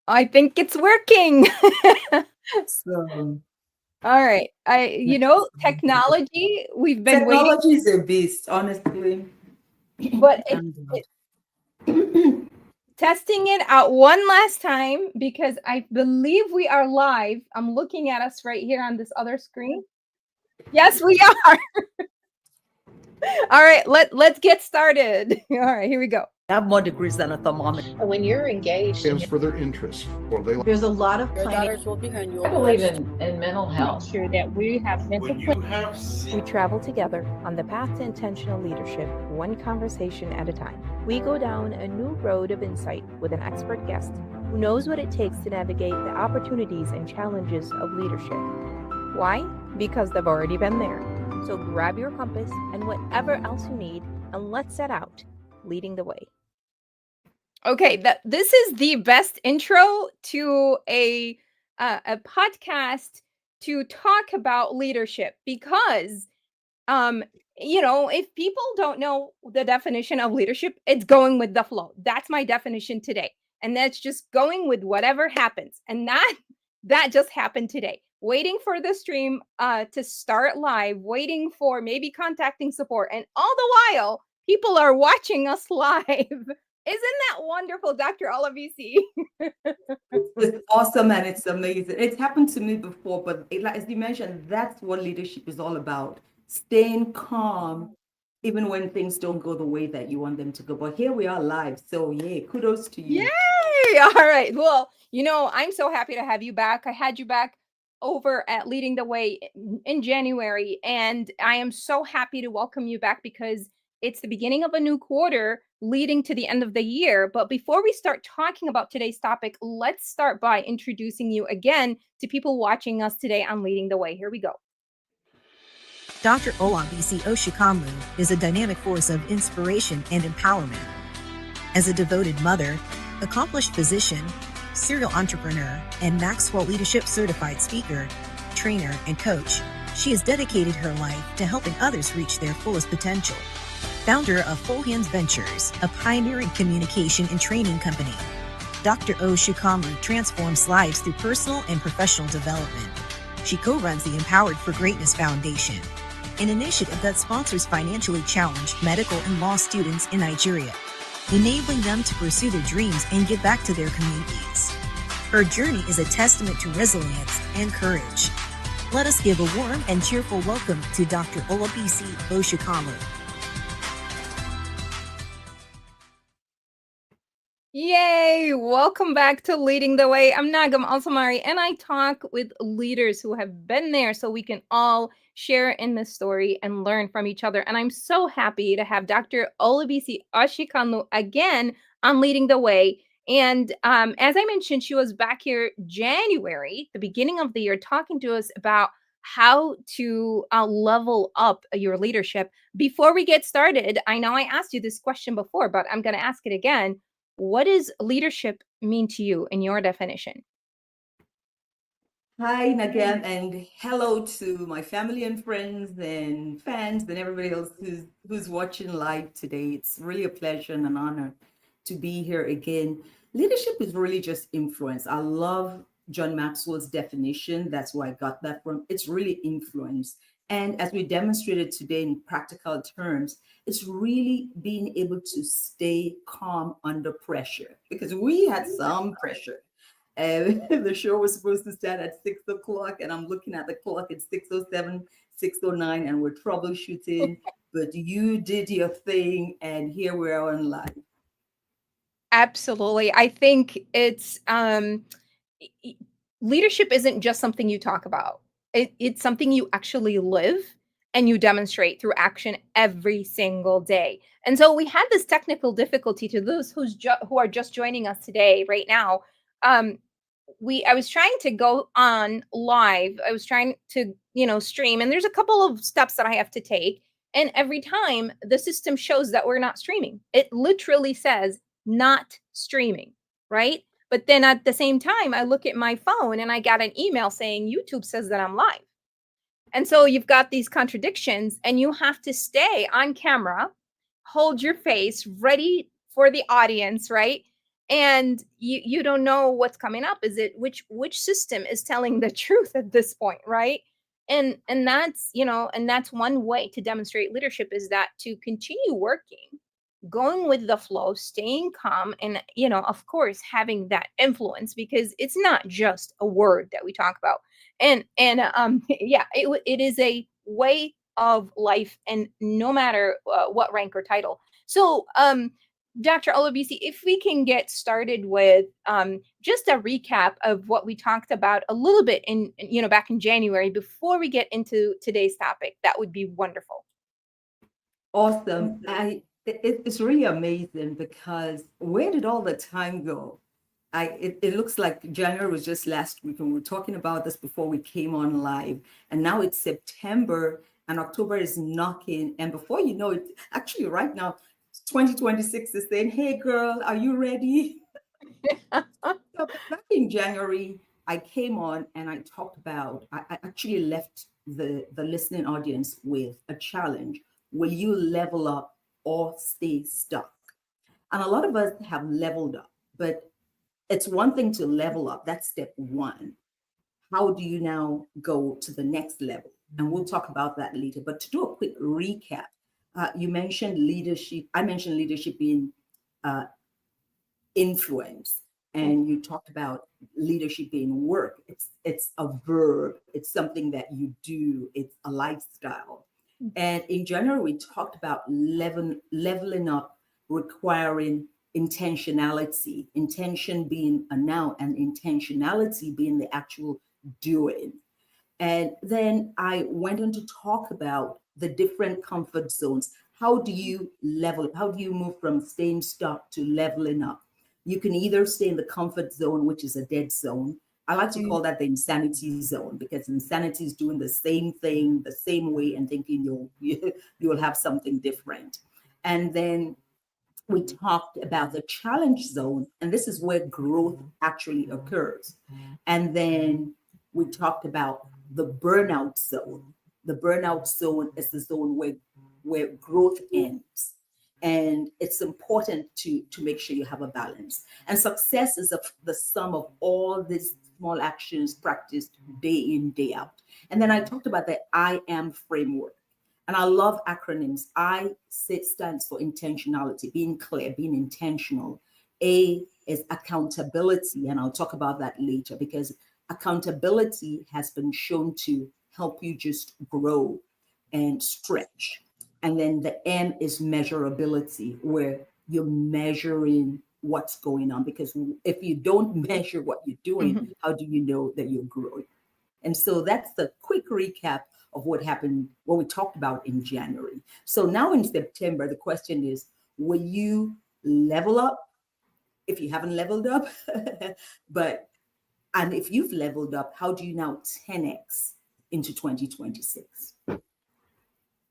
I think it's working. So, All right. yes. Technology, we've been waiting, Technology is a beast, honestly. but And testing it out one last time because I believe we are live. I'm looking at us right here on this other screen. Yes, we are. All right, let's get started. All right, here we go. Have more degrees than a thermometer. When you're engaged in Stands for their interest, or they There's a lot of Your planning. daughters will be here and you will I be believe raised. in mental health. Sure that we have mental when you have We travel together on the path to intentional leadership, one conversation at a time. We go down a new road of insight with an expert guest who knows what it takes to navigate the opportunities and challenges of leadership. Why? Because they've already been there. So grab your compass and whatever else you need, and let's set out, leading the way. Okay, this is the best intro to a podcast to talk about leadership because if people don't know the definition of leadership, it's going with the flow. That's my definition today. And that's just going with whatever happens. And that just happened today. Waiting for the stream to start live, waiting for maybe contacting support. And all the while, people are watching us live. Isn't that wonderful, Dr. Olabisi? it's awesome and it's amazing. It's happened to me before, but as you mentioned, that's what leadership is all about. Staying calm, even when things don't go the way that you want them to go. But here we are live. So, yay, kudos to you. Yay! All right. Well, I'm so happy to have you back. I had you back over at Leading the Way in January, and I am so happy to welcome you back because it's the beginning of a new quarter leading to the end of the year. But before we start talking about today's topic, let's start by introducing you again to people watching us today on Leading the Way. Here we go. Dr. Olabisi Oshikanlu is a dynamic force of inspiration and empowerment. As a devoted mother, accomplished physician, serial entrepreneur, and Maxwell Leadership certified speaker, trainer, and coach, she has dedicated her life to helping others reach their fullest potential. Founder of Full Hands Ventures, a pioneering communication and training company, Dr. Oshikanlu transforms lives through personal and professional development. She co-runs the Empowered for Greatness Foundation, an initiative that sponsors financially challenged medical and law students in Nigeria, enabling them to pursue their dreams and give back to their communities. Her journey is a testament to resilience and courage. Let us give a warm and cheerful welcome to Dr. Olabisi Oshikanlu. Yay! Welcome back to Leading the Way. I'm Nagam Alsamari, and I talk with leaders who have been there so we can all share in this story and learn from each other. And I'm so happy to have Dr. Olabisi Oshikanlu again on Leading the Way. And as I mentioned, she was back here January, the beginning of the year, talking to us about how to level up your leadership. Before we get started, I know I asked you this question before, but I'm going to ask it again. What does leadership mean to you in your definition? Hi, Nagam, and hello to my family and friends and fans and everybody else who's watching live today. It's really a pleasure and an honor to be here again. Leadership is really just influence. I love John Maxwell's definition. That's where I got that from. It's really influence. And as we demonstrated today in practical terms, it's really being able to stay calm under pressure because we had some pressure. And the show was supposed to start at 6 o'clock, and I'm looking at the clock, it's 6:07, 6:09, and we're troubleshooting. But you did your thing, and here we are on live. Absolutely. I think it's leadership isn't just something you talk about. It's something you actually live and you demonstrate through action every single day. And so we had this technical difficulty to those who are just joining us today right now. I was trying to go on live. I was trying to, stream, and there's a couple of steps that I have to take. And every time the system shows that we're not streaming, it literally says not streaming, right? But then at the same time, I look at my phone and I got an email saying YouTube says that I'm live. And so you've got these contradictions, and you have to stay on camera, hold your face ready for the audience, right? and you don't know what's coming up. Is it which system is telling the truth at this point, right? And that's, and that's one way to demonstrate leadership, is that to continue working, going with the flow, staying calm, and of course having that influence, because it's not just a word that we talk about. And yeah, it is a way of life, and no matter what rank or title. So Dr. Olabisi, if we can get started with just a recap of what we talked about a little bit back in January, before we get into today's topic, that would be wonderful. Awesome. It's really amazing, because where did all the time go? It looks like January was just last week, and we were talking about this before we came on live. And now it's September, and October is knocking. And before you know it, actually right now, 2026 is saying, "Hey girl, are you ready?" So back in January, I came on and I talked about, I actually left the listening audience with a challenge. Will you level up or stay stuck? And a lot of us have leveled up, but it's one thing to level up. That's step one. How do you now go to the next level? And we'll talk about that later. But to do a quick recap, you mentioned leadership. I mentioned leadership being influence, and you talked about leadership being work. It's a verb. It's something that you do. It's a lifestyle. And in general, we talked about leveling up, requiring intentionality, intention being a noun and intentionality being the actual doing. And then I went on to talk about the different comfort zones. How do you level up? How do you move from staying stuck to leveling up? You can either stay in the comfort zone, which is a dead zone. I like to call that the insanity zone, because insanity is doing the same thing the same way and thinking you'll have something different. And then we talked about the challenge zone, and this is where growth actually occurs. And then we talked about the burnout zone. The burnout zone is the zone where growth ends. And it's important to make sure you have a balance. And success is the sum of all these small actions practiced day in, day out. And then I talked about the I am framework. And I love acronyms. Stands for intentionality, being clear, being intentional. A is accountability. And I'll talk about that later, because accountability has been shown to help you just grow and stretch. And then the M is measurability, where you're measuring what's going on. Because if you don't measure what you're doing, how do you know that you're growing? And so that's the quick recap of what happened, what we talked about in January. So now in September, the question is, will you level up if you haven't leveled up? And if you've leveled up, how do you now 10x into 2026?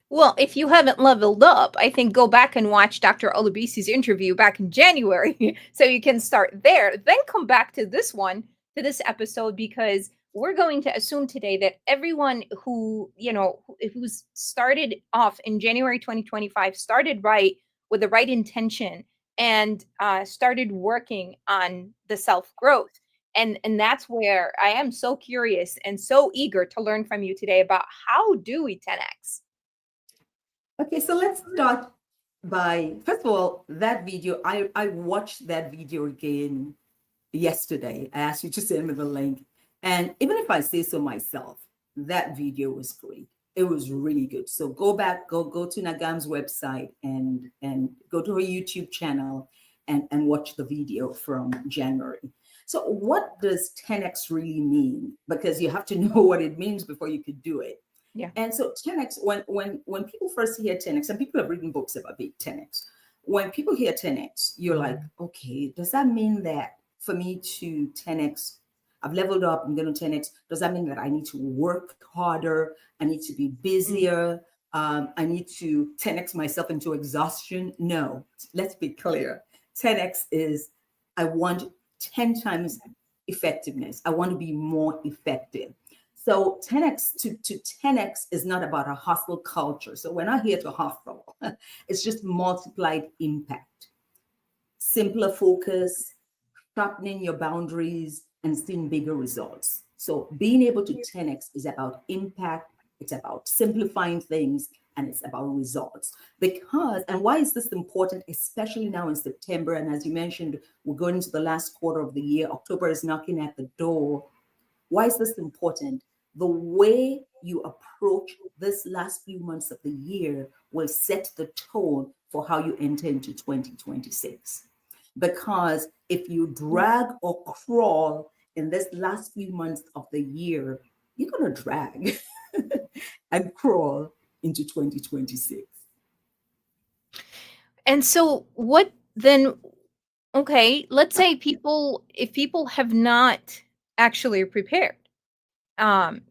Well, if you haven't leveled up, I think go back and watch Dr. Olabisi's interview back in January so you can start there. Then come back to this episode, because we're going to assume today that everyone who's started off in January 2025 started right with the right intention and started working on the self-growth. And that's where I am so curious and so eager to learn from you today about how do we 10x? Okay, so let's start by, first of all, that video. I watched that video again yesterday. I asked you to send me the link. And even if I say so myself, that video was great. It was really good. So go back, go to Nagam's website and go to her YouTube channel and watch the video from January. So what does 10x really mean? Because you have to know what it means before you could do it. Yeah. And so 10x, when people first hear 10x, and people have written books about 10x, when people hear 10x, you're like, okay, does that mean that for me to 10x, I've leveled up, I'm going to 10x, does that mean that I need to work harder? I need to be busier? I need to 10x myself into exhaustion? No, let's be clear. 10x is, I want 10 times effectiveness. I want to be more effective. So 10x to 10x is not about a hustle culture. So we're not here to hustle. It's just multiplied impact, simpler focus, sharpening your boundaries, and seeing bigger results. So being able to 10x is about impact, it's about simplifying things, and it's about results. Because, and why is this important, especially now in September? And as you mentioned, we're going into the last quarter of the year. October is knocking at the door. Why is this important? The way you approach this last few months of the year will set the tone for how you enter into 2026. Because if you drag or crawl in this last few months of the year, you're going to drag and crawl into 2026. And so what then, okay, let's say if people have not actually prepared, then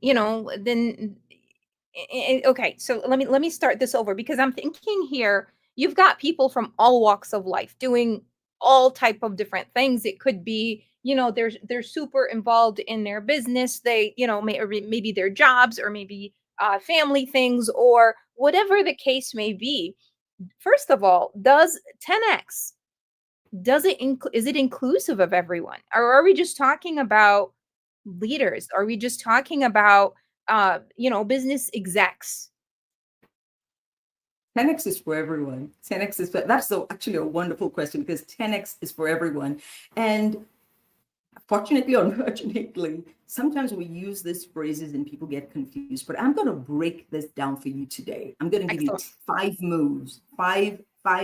okay, so let me start this over because I'm thinking here, you've got people from all walks of life doing all type of different things. It could be, they're super involved in their business. They, maybe their jobs or maybe family things or whatever the case may be. First of all, does 10x is it inclusive of everyone, or are we just talking about leaders? Are we just talking about business execs? 10x is for everyone. 10x is actually a wonderful question because 10x is for everyone. And fortunately or unfortunately, sometimes we use these phrases and people get confused. But I'm going to break this down for you today. I'm going to give you 5 moves, five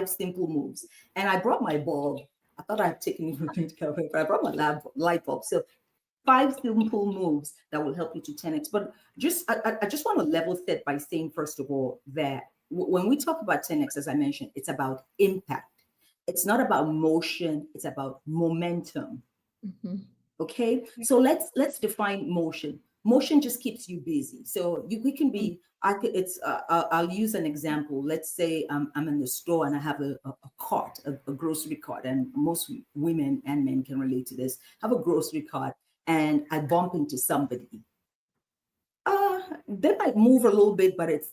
simple moves. And I brought my bulb. I thought I'd taken it from the but I brought my light bulb. So 5 simple moves that will help you to 10x. But I just want to level set by saying, first of all, that when we talk about 10x, as I mentioned, it's about impact. It's not about motion. It's about momentum. Mm-hmm. Okay, so let's define motion. Motion just keeps you busy. So we can be. I'll use an example. Let's say I'm in the store and I have a cart, a grocery cart, and most women and men can relate to this. I have a grocery cart and I bump into somebody. They might move a little bit, but it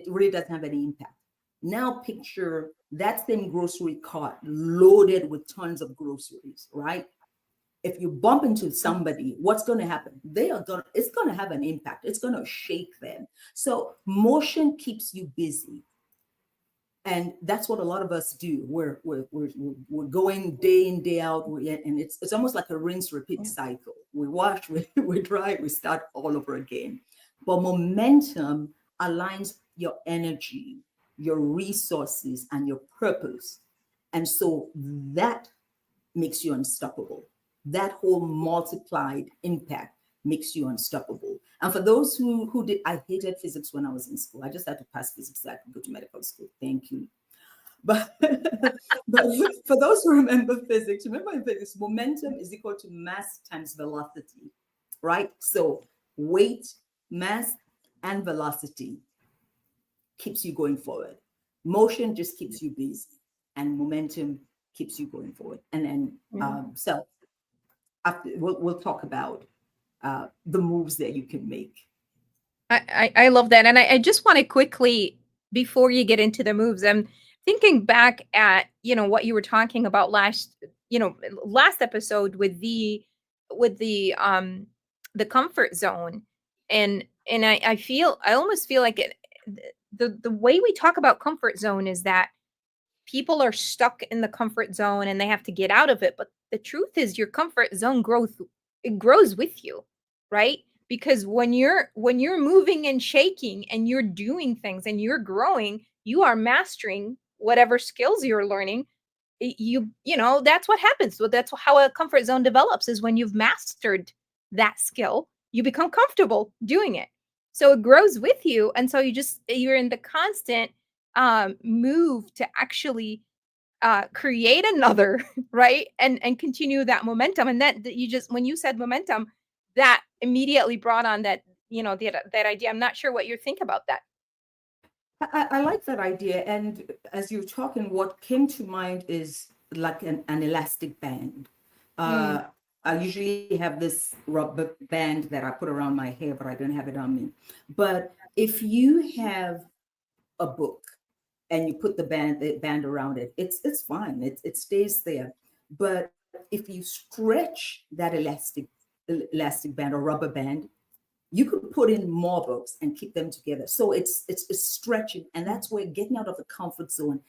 really doesn't have any impact. Now picture that same grocery cart loaded with tons of groceries, right? If you bump into somebody, what's going to happen? It's going to have an impact. It's going to shake them. So motion keeps you busy. And that's what a lot of us do. We're going day in, day out, and it's almost like a rinse repeat cycle. We wash, we dry, we start all over again. But momentum aligns your energy, your resources, and your purpose. And so that makes you unstoppable. That whole multiplied impact makes you unstoppable. And for those who did, I hated physics when I was in school. I just had to pass physics so I could go to medical school. Thank you. But for those who remember physics, remember in physics, momentum is equal to mass times velocity, right? So weight, mass, and velocity keeps you going forward. Motion just keeps you busy, and momentum keeps you going forward. And then so after we'll talk about the moves that you can make. I love that. And I just want to quickly, before you get into the moves, I'm thinking back at, what you were talking about last episode with the comfort zone. And I almost feel like the way we talk about comfort zone is that people are stuck in the comfort zone and they have to get out of it. But the truth is your comfort zone grows with you, right? Because when you're moving and shaking and you're doing things and you're growing, you are mastering whatever skills you're learning. That's what happens. So that's how a comfort zone develops, is when you've mastered that skill, you become comfortable doing it. So it grows with you. And so you're in the constant move to actually create another, right? And continue that momentum. And that when you said momentum, that immediately brought on that, that idea. I'm not sure what you think about that. I like that idea. And as you're talking, what came to mind is like an elastic band. I usually have this rubber band that I put around my hair, but I don't have it on me. But if you have a book and you put the band around it, it's fine. It stays there. But But if you stretch that elastic band or rubber band, you could put in more books and keep them together. So it's stretching, and that's where getting out of the comfort zone.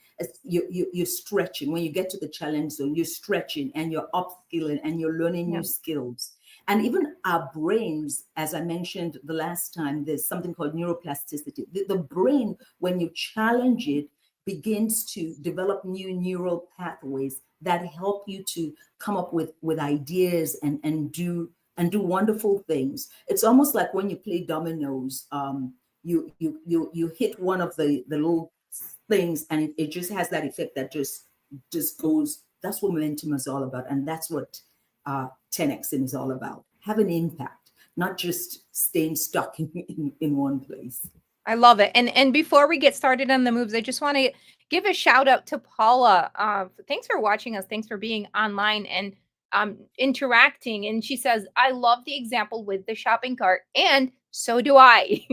You're stretching. When you get to the challenge zone, you're stretching and you're upskilling and you're learning new skills. And even our brains, as I mentioned the last time, there's something called neuroplasticity. The brain, when you challenge it, begins to develop new neural pathways that help you to come up with ideas and do wonderful things. It's almost like when you play dominoes, you hit one of the little things, and it just has that effect that just goes. That's what momentum is all about, and that's what 10Xing is all about. Have an impact, not just staying stuck in one place. I love it. And before we get started on the moves, I just want to give a shout out to Paula. Thanks for watching us. Thanks for being online and interacting. And she says, I love the example with the shopping cart, and so do I.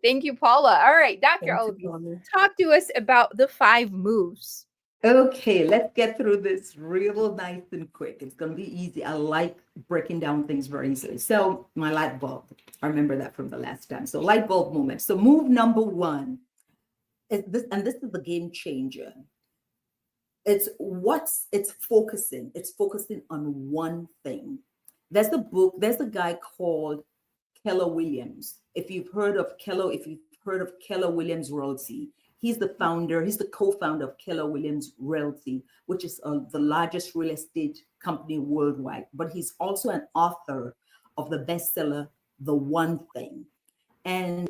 Thank you, Paula. All right, Dr. Olabisi, talk to us about the 5 moves. Okay, let's get through this real nice and quick. It's going to be easy. I like breaking down things very easily. So my light bulb, I remember that from the last time. So light bulb moment. So move number 1 is this, and this is the game changer. It's focusing. It's focusing on one thing. There's a guy called Keller Williams. If you've heard of Keller Williams Realty, he's the co-founder of Keller Williams Realty, which is the largest real estate company worldwide. But he's also an author of the bestseller, The One Thing. And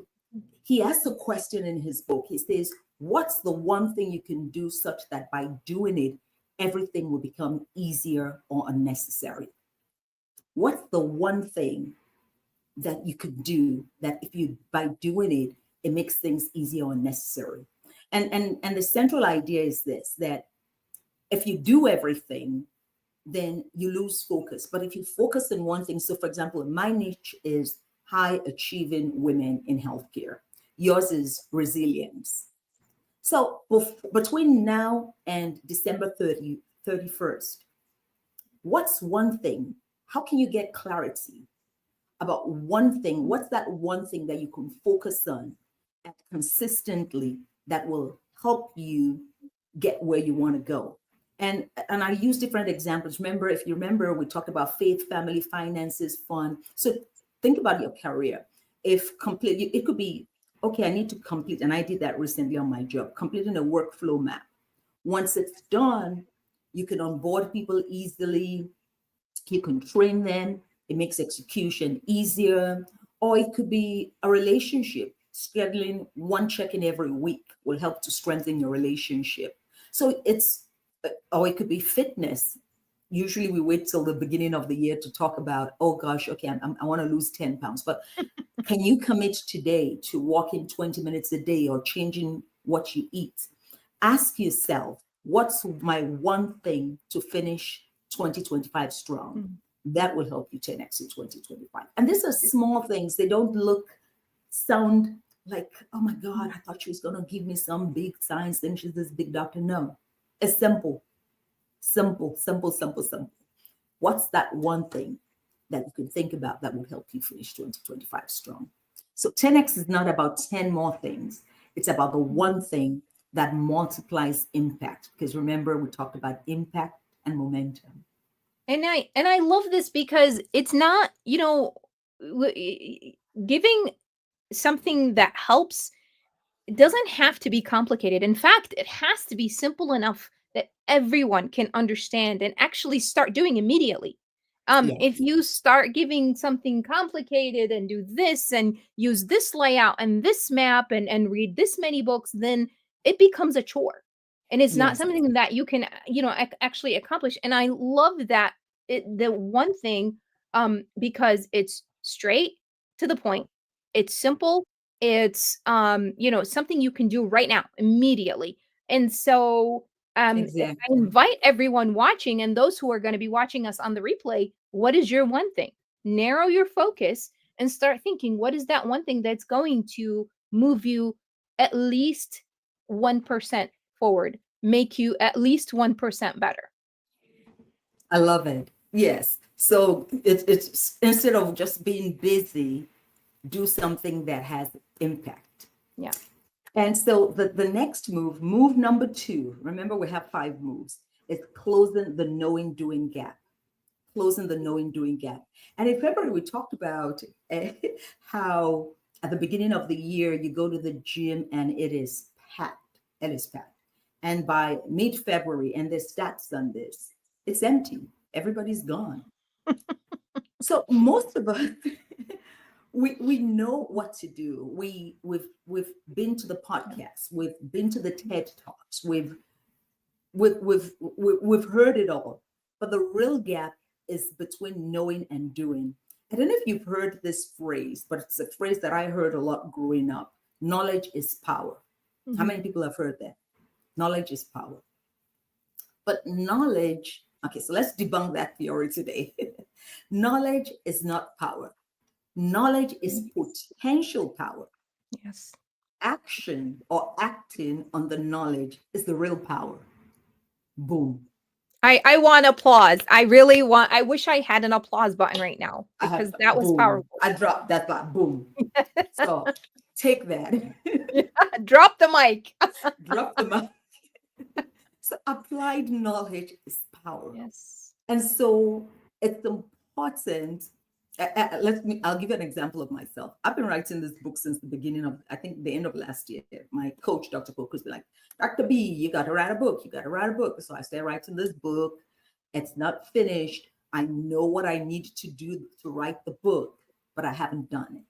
he asks a question in his book. He says, what's the one thing you can do such that by doing it, everything will become easier or unnecessary? What's the one thing that you could do that by doing it, it makes things easier or unnecessary? And the central idea is this, that if you do everything, then you lose focus. But if you focus on one thing, so for example, my niche is high achieving women in healthcare. Yours is resilience. So between now and December 31st, what's one thing? How can you get clarity about one thing? What's that one thing that you can focus on and consistently that will help you get where you want to go? And I use different examples. If you remember, we talked about faith, family, finances, fun. So think about your career. It could be, okay, I need to complete, and I did that recently on my job, completing a workflow map. Once it's done, you can onboard people easily. You can train them. It makes execution easier. Or it could be a relationship. Scheduling one check-in every week will help to strengthen your relationship. So or it could be fitness. Usually we wait till the beginning of the year to talk about, oh gosh, okay, I want to lose 10 pounds. But can you commit today to walking 20 minutes a day or changing what you eat? Ask yourself, what's my one thing to finish 2025 strong? That will help you 10X in 2025. And these are small things. They don't sound like, oh my God, I thought she was going to give me some big science thing. She's this big doctor. No, it's simple. What's that one thing that you can think about that will help you finish 2025 strong? So 10X is not about 10 more things. It's about the one thing that multiplies impact. Because remember, we talked about impact and momentum. And I love this because it's not, giving something that helps. It doesn't have to be complicated. In fact, it has to be simple enough that everyone can understand and actually start doing immediately. Yes. If you start giving something complicated and do this and use this layout and this map and read this many books, then it becomes a chore. And it's not Yes. something that you can, actually accomplish. And I love that the one thing, because it's straight to the point, it's simple, it's something you can do right now, immediately. And so Exactly. I invite everyone watching and those who are going to be watching us on the replay, what is your one thing? Narrow your focus and start thinking, what is that one thing that's going to move you at least 1% forward, make you at least 1% better? I love it. Yes. So it's instead of just being busy, do something that has impact. Yeah. And so the next move number 2, remember we have 5 moves, is closing the knowing doing gap. Closing the knowing doing gap. And in February, we talked about how at the beginning of the year, you go to the gym and it is packed. It is packed. And by mid-February, and there's stats on this, it's empty. Everybody's gone. So most of us, we know what to do. We've been to the podcast, we've been to the TED Talks, we've heard it all. But the real gap is between knowing and doing. I don't know if you've heard this phrase, but it's a phrase that I heard a lot growing up. Knowledge is power. How many people have heard that? Knowledge is power. But knowledge, okay, so let's debunk that theory today. Knowledge is not power. Knowledge is potential power. Yes. Action or acting on the knowledge is the real power. Boom. I want applause. I wish I had an applause button right now because that was boom. powerful. I dropped that button. Boom. So take that. Drop the mic. Drop the mic. So applied knowledge is power. Yes. And so it's important. I'll give you an example of myself. I've been writing this book since the beginning of, I think, the end of last year. My coach, Dr. Cook, was like, Dr. B, you got to write a book. You got to write a book. So I started writing this book. It's not finished. I know what I need to do to write the book, but I haven't done it.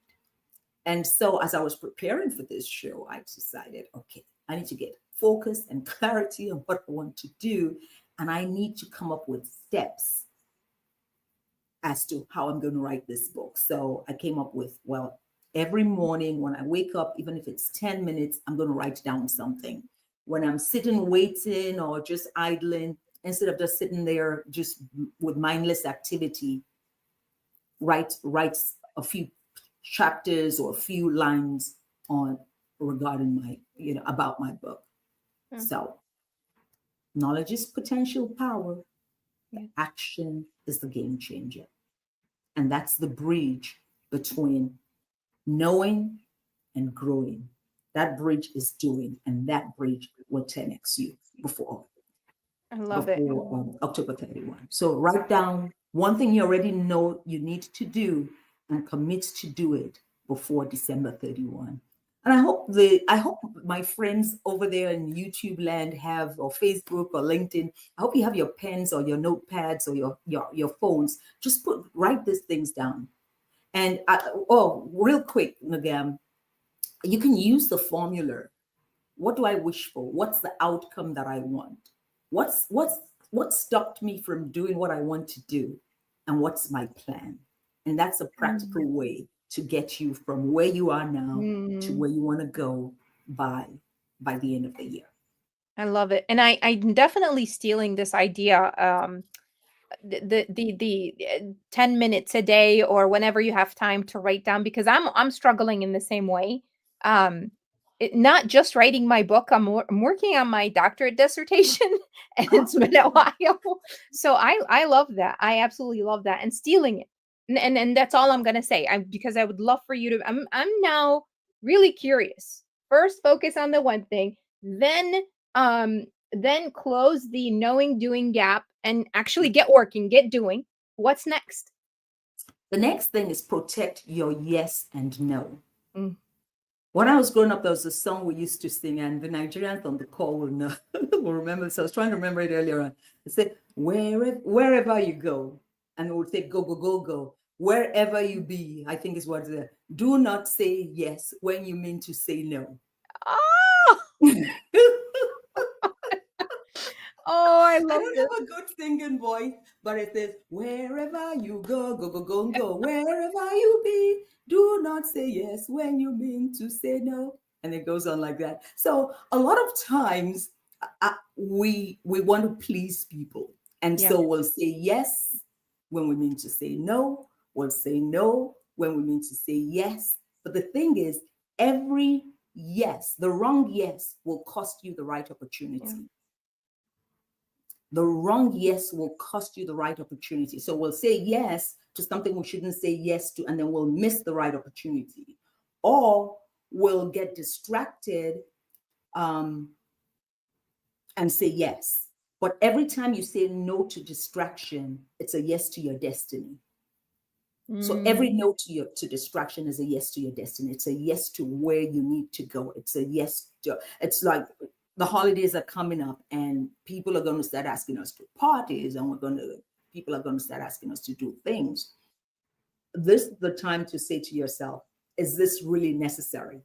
And so as I was preparing for this show, I decided, okay, I need to get focus and clarity on what I want to do. And I need to come up with steps as to how I'm going to write this book. So I came up with, well, every morning when I wake up, even if it's 10 minutes, I'm going to write down something. When I'm sitting waiting or just idling, instead of just sitting there just with mindless activity, write a few chapters or a few lines on regarding my, about my book. Mm-hmm. So knowledge is potential power. Yeah. Action is the game changer. And that's the bridge between knowing and growing. That bridge is doing, and that bridge will 10x you before October 31. So write down one thing you already know you need to do and commit to do it before December 31. And I hope my friends over there in YouTube land have, or Facebook or LinkedIn, I hope you have your pens or your notepads or your phones. Just write these things down. And real quick, Nagam, you can use the formula. What do I wish for? What's the outcome that I want? What stopped me from doing what I want to do? And what's my plan? And that's a practical way to get you from where you are now to where you want to go by the end of the year. I love it. And I'm definitely stealing this idea. The 10 minutes a day or whenever you have time to write down, because I'm struggling in the same way. Not just writing my book, I'm working on my doctorate dissertation and it's been a while. So I love that. I absolutely love that, and stealing it. And that's all I'm gonna say. Because I would love for you to. I'm now really curious. First, focus on the one thing, then close the knowing doing gap and actually get working, get doing. What's next? The next thing is protect your yes and no. When I was growing up, there was a song we used to sing, and the Nigerians on the call will know, will remember. So I was trying to remember it earlier on. It said, wherever you go, and it would say, go, go, go, go. Wherever you be, I think is what it is. Do not say yes when you mean to say no. Oh, I love I don't have a good singing voice, but it says, wherever you go, go, go, go, go. Wherever you be, do not say yes when you mean to say no. And it goes on like that. So a lot of times we want to please people. And so we'll say yes when we mean to say no. We'll say no when we mean to say yes. But the thing is, every yes, the wrong yes will cost you the right opportunity. The wrong yes will cost you the right opportunity. So we'll say yes to something we shouldn't say yes to, and then we'll miss the right opportunity. Or we'll get distracted and say yes. But every time you say no to distraction, it's a yes to your destiny. So every no to distraction is a yes to your destiny. It's a yes to where you need to go. It's a yes to, it's like the holidays are coming up and people are going to start asking us to parties, and people are going to start asking us to do things. This is the time to say to yourself, is this really necessary?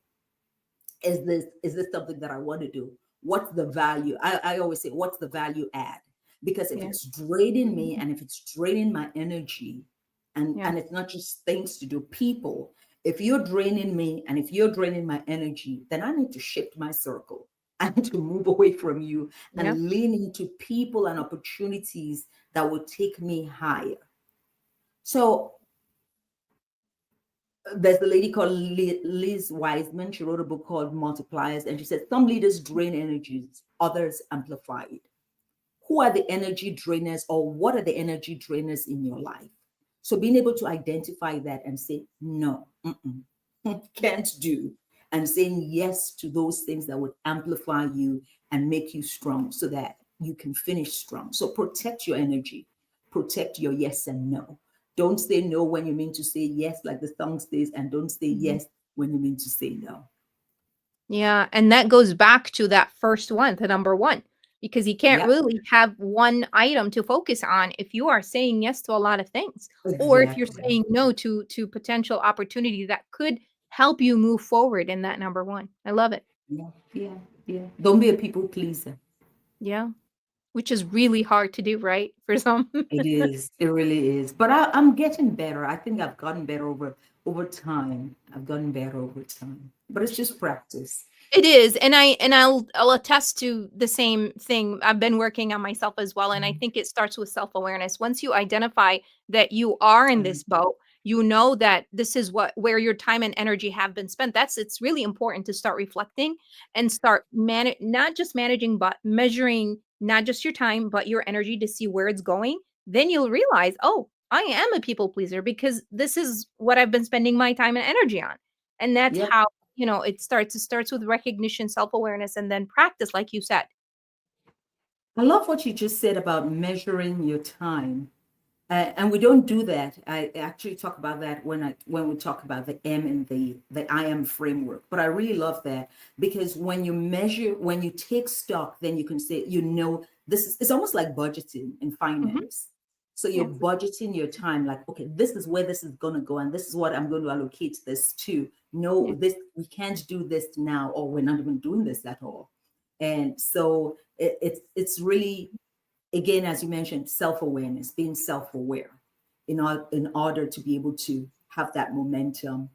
Is this something that I want to do? What's the value? I always say, what's the value add? Because if it's draining me and if it's draining my energy, and it's not just things to do, people, if you're draining me and if you're draining my energy, then I need to shift my circle. I need to move away from you and lean into people and opportunities that will take me higher. So there's a lady called Liz Wiseman. She wrote a book called Multipliers, and she said some leaders drain energies, others amplify it. Who are the energy drainers, or what are the energy drainers in your life? So being able to identify that and say, no, can't do, and saying yes to those things that would amplify you and make you strong so that you can finish strong. So protect your energy, protect your yes and no. Don't say no when you mean to say yes, like the song says, and don't say yes when you mean to say no. Yeah, and that goes back to that first one, the number one, because you can't really have one item to focus on if you are saying yes to a lot of things, or if you're saying no to potential opportunity that could help you move forward in that number one. I love it. Yeah. Don't be a people pleaser. Yeah, which is really hard to do, right? For some. It is. It really is. But I'm getting better. I think I've gotten better over time. I've gotten better over time. But it's just practice. It is, and I'll attest to the same thing. I've been working on myself as well, and I think it starts with self-awareness. Once you identify that you are in this boat, you know that this is where your time and energy have been spent. It's really important to start reflecting and start not just managing, but measuring not just your time, but your energy to see where it's going. Then you'll realize, oh, I am a people pleaser because this is what I've been spending my time and energy on. And that's how it starts with recognition, self-awareness, and then practice, like you said. I love what you just said about measuring your time. And we don't do that. I actually talk about that when we talk about the M and the I am framework. But I really love that because when you measure, when you take stock, then you can say, it's almost like budgeting in finance. So you're budgeting your time, like, okay, this is where this is going to go, and this is what I'm going to allocate this to. No, this we can't do this now, or we're not even doing this at all. And so it's really, again, as you mentioned, self-awareness, being self-aware in order to be able to have that momentum,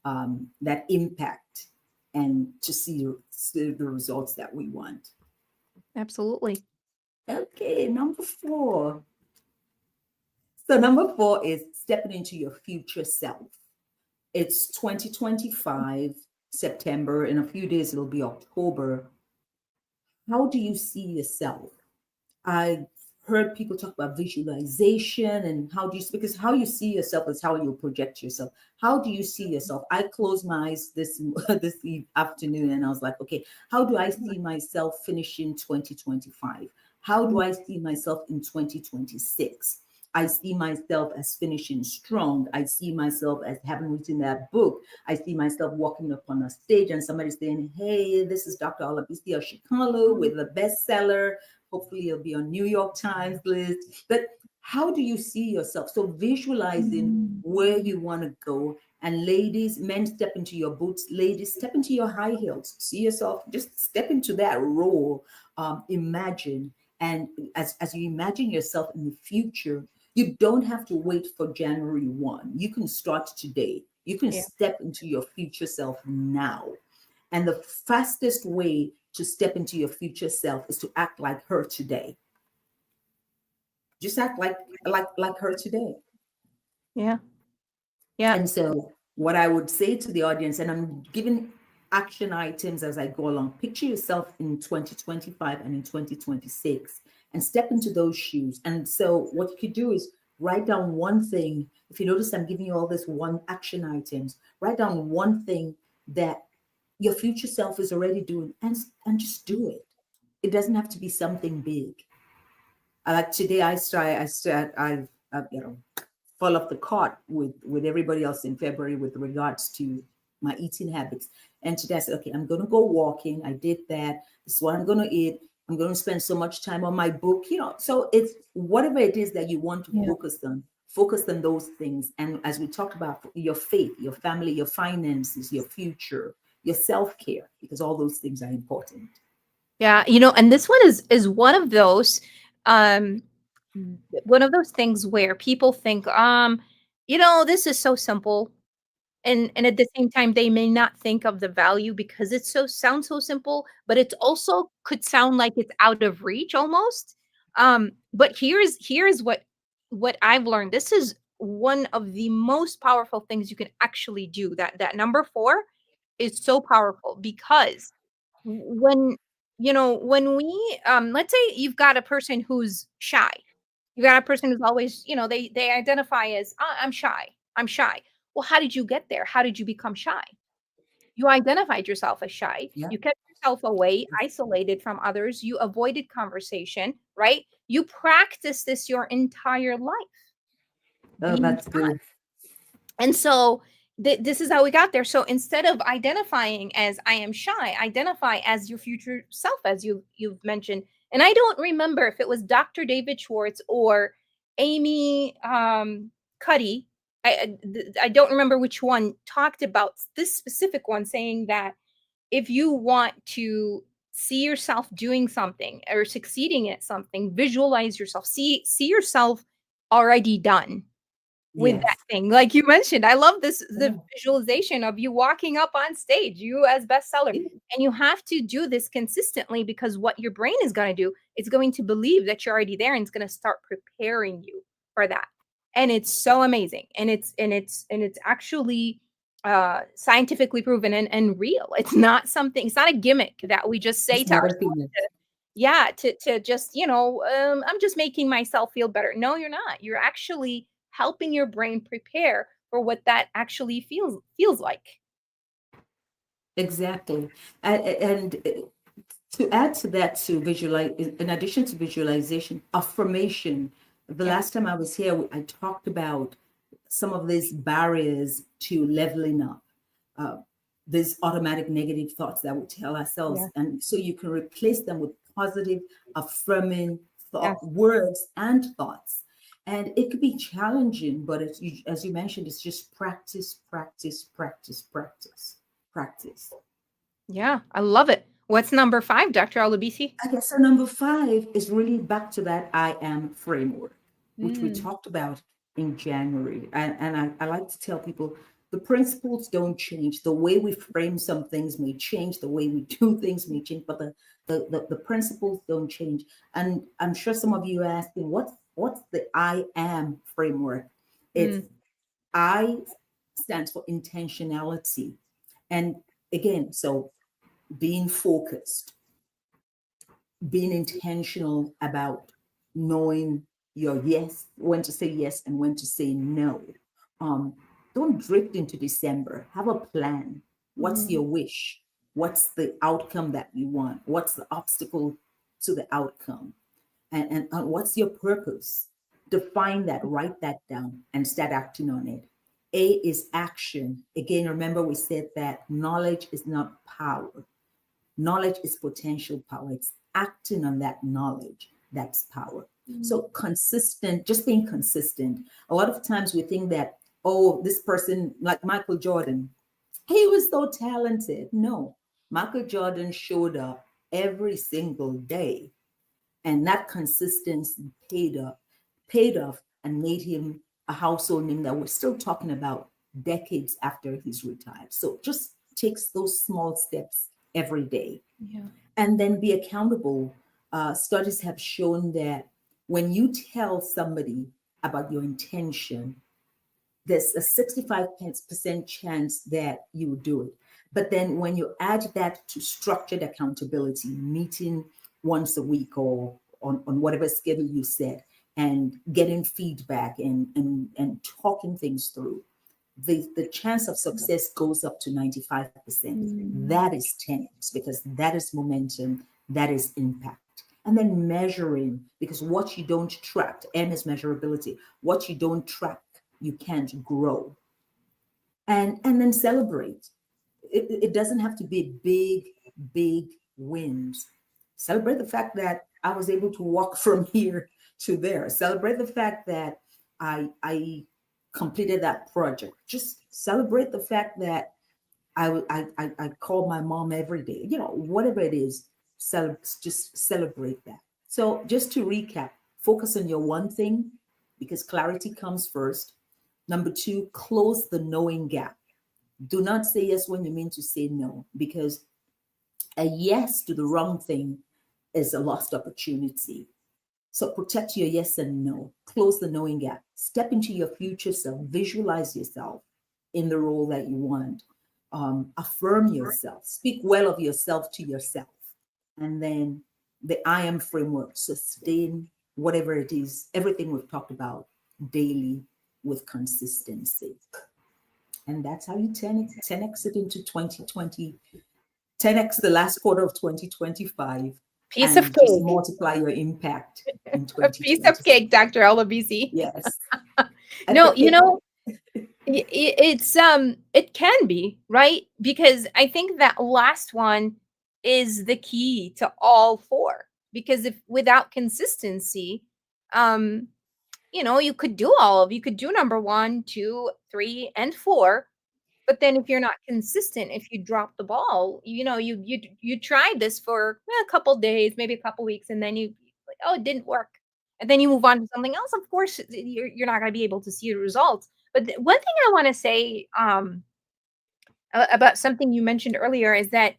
that impact, and to see the results that we want. Absolutely. Okay, number 4. So number 4 is stepping into your future self. It's 2025, September. In a few days, it'll be October. How do you see yourself? I heard people talk about visualization and because how you see yourself is how you project yourself. How do you see yourself? I closed my eyes this afternoon and I was like, okay, how do I see myself finishing 2025? How do I see myself in 2026? I see myself as finishing strong. I see myself as having written that book. I see myself walking up on a stage and somebody saying, hey, this is Dr. Olabisi Oshikanlu with a bestseller. Hopefully it'll be on New York Times list. But how do you see yourself? So visualizing where you want to go. And ladies, men, step into your boots. Ladies, step into your high heels. See yourself, just step into that role. Imagine. And as you imagine yourself in the future, you don't have to wait for January 1. You can start today. You can step into your future self now. And the fastest way to step into your future self is to act like her today. Just act like her today. Yeah. And so what I would say to the audience, and I'm giving action items as I go along, picture yourself in 2025 and in 2026. and step into those shoes. And so what you could do is write down one thing. If you notice, I'm giving you all this one action items. Write down one thing that your future self is already doing, and just do it. It doesn't have to be something big. Like today, I fall off the cart with everybody else in February with regards to my eating habits. And today I said, okay, I'm going to go walking. I did that. This is what I'm going to eat. I'm going to spend so much time on my book, So it's whatever it is that you want to focus on those things. And as we talked about, your faith, your family, your finances, your future, your self-care, because all those things are important. Yeah, and this one is um one of those things where people think, this is so simple. And at the same time, they may not think of the value because it sounds so simple, but it also could sound like it's out of reach almost. But here's what I've learned. This is one of the most powerful things you can actually do. That number 4 is so powerful because when when we let's say you've got a person who's shy. You got a person who's always, they identify as, I'm shy. I'm shy. Well, how did you get there? How did you become shy? You identified yourself as shy. Yeah. You kept yourself away, isolated from others. You avoided conversation, right? You practiced this your entire life. Oh, that's good. And so this is how we got there. So instead of identifying as I am shy, identify as your future self, as you've mentioned. And I don't remember if it was Dr. David Schwartz or Amy Cuddy. I don't remember which one talked about this specific one, saying that if you want to see yourself doing something or succeeding at something, visualize yourself, see yourself already done with that thing. Like you mentioned, I love the visualization of you walking up on stage, you as bestseller. And you have to do this consistently, because what your brain is going to do, it's going to believe that you're already there, and it's going to start preparing you for that. And it's so amazing. And it's actually scientifically proven and real. It's not a gimmick that we just say to ourselves to just, I'm just making myself feel better. No, you're not. You're actually helping your brain prepare for what that actually feels like. Exactly. And to add to that, to visualize, in addition to visualization, affirmation. The last time I was here, I talked about some of these barriers to leveling up. These automatic negative thoughts that we tell ourselves. And so you can replace them with positive, affirming words and thoughts. And it could be challenging, but as you mentioned, it's just practice. Yeah, I love it. What's number 5, Dr. Olabisi? Okay, so number 5 is really back to that I am framework, which we talked about in January. And I like to tell people the principles don't change. The way we frame some things may change, the way we do things may change, but the principles don't change. And I'm sure some of you are asking, what's the I am framework? It's I stands for intentionality. And again, so being focused, being intentional about knowing your yes, when to say yes and when to say no. Don't drift into December. Have a plan. What's your wish? What's the outcome that you want? What's the obstacle to the outcome? And what's your purpose? Define that, write that down, and start acting on it. A is action. Again, remember we said that knowledge is not power. Knowledge is potential power. It's acting on that knowledge. That's power. So just being consistent. A lot of times we think that, this person, like Michael Jordan, he was so talented. No, Michael Jordan showed up every single day. And that consistency paid off and made him a household name that we're still talking about decades after he's retired. So just takes those small steps every day. And then be accountable. Studies have shown that when you tell somebody about your intention, there's a 65% chance that you will do it. But then when you add that to structured accountability, meeting once a week or on whatever schedule you set, and getting feedback and talking things through, the chance of success goes up to 95%. That is 10x, because that is momentum, that is impact. And then measuring, because what you don't track, M is measurability. What you don't track, you can't grow. And then celebrate. It doesn't have to be big wins. Celebrate the fact that I was able to walk from here to there. Celebrate the fact that I completed that project. Just celebrate the fact that I call my mom every day. Whatever it is, just celebrate that. So just to recap, focus on your one thing, because clarity comes first. Number two, close the knowing gap. Do not say yes when you mean to say no, because a yes to the wrong thing is a lost opportunity. So protect your yes and no. Close the knowing gap. Step into your future self. Visualize yourself in the role that you want. Affirm yourself. Speak well of yourself to yourself. And then the I am framework. Sustain whatever it is, everything we've talked about daily with consistency. And that's how you 10x it into 2020, 10x the last quarter of 2025. Piece and of cake. Just multiply your impact in A 2020. piece of cake, Dr. Olabisi. Yes. No, it's it can be, right? Because I think that last one is the key to all four. Because if without consistency, you could do number 1, 2, 3, and 4. But then if you're not consistent, if you drop the ball, you tried this for a couple days, maybe a couple weeks, and then it didn't work. And then you move on to something else. Of course, you're not going to be able to see the results. But one thing I want to say about something you mentioned earlier is that,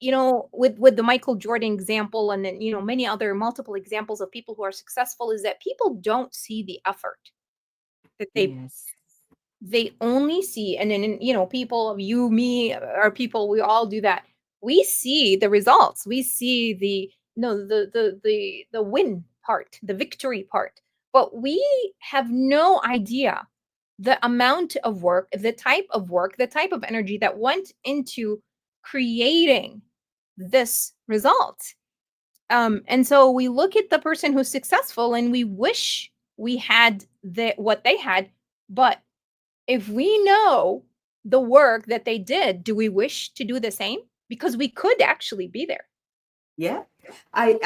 with the Michael Jordan example, and then, many other multiple examples of people who are successful, is that people don't see the effort that they only see, and then, people, you, me, or people, we all do that. We see the results. We see the win part, the victory part, but we have no idea the amount of work, the type of energy that went into creating this result. And so we look at the person who's successful and we wish we had what they had, but if we know the work that they did, do we wish to do the same? Because we could actually be there. Yeah, I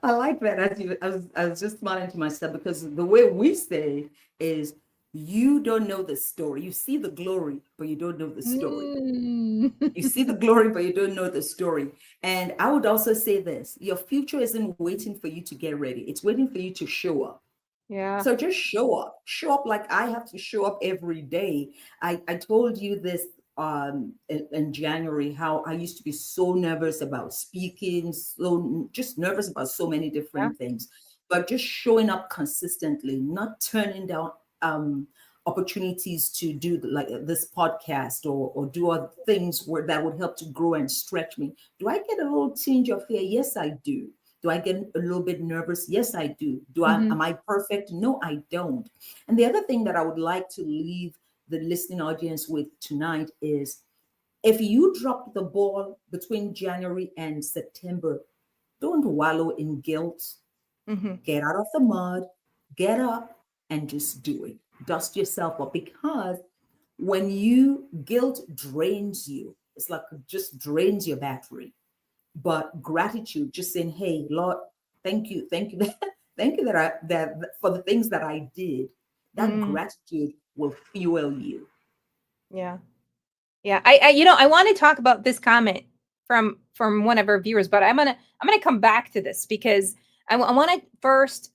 like that. I was just smiling to myself, because the way we say is, you don't know the story. You see the glory, but you don't know the story. You see the glory, but you don't know the story. And I would also say this: your future isn't waiting for you to get ready. It's waiting for you to show up. Yeah. So just show up like I have to show up every day. I told you this in January, how I used to be so nervous about speaking, so just nervous about so many different things, but just showing up consistently, not turning down opportunities to do like this podcast or do other things that would help to grow and stretch me. Do I get a little tinge of fear? Yes, I do. Do I get a little bit nervous? Yes, I do. Am I perfect? No, I don't. And the other thing that I would like to leave the listening audience with tonight is, if you drop the ball between January and September, don't wallow in guilt. Get out of the mud, get up, and just do it. Dust yourself up, because when guilt drains you, it's like it just drains your battery. But gratitude, just saying, hey, Lord, thank you thank you that for the things that I did, that gratitude will fuel you. Yeah. I want to talk about this comment from one of our viewers, but I'm gonna come back to this, because I want to first